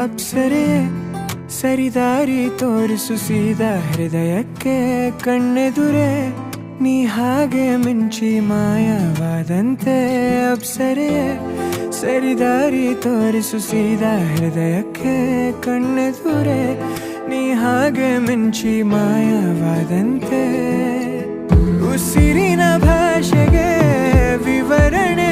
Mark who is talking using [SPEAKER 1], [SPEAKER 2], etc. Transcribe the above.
[SPEAKER 1] ಅಪ್ಸರೆ ಸರಿದಾರಿ ತೋರಿಸು ಸೀದಾ ಹೃದಯಕ್ಕೆ ಕಣ್ಣೆದುರೆ ನೀ ಹಾಗೆ ಮಿಂಚಿ ಮಾಯವಾದಂತೆ. ಅಪ್ಸರೆ ಸರಿದಾರಿ ತೋರಿಸು ಸೀದಾ ಹೃದಯಕ್ಕೆ ಕಣ್ಣೆದುರೆ ನೀ ಹಾಗೆ ಮಿಂಚಿ ಮಾಯವಾದಂತೆ. ಉಸಿರಿನ ಭಾಷೆಗೆ ವಿವರಣೆ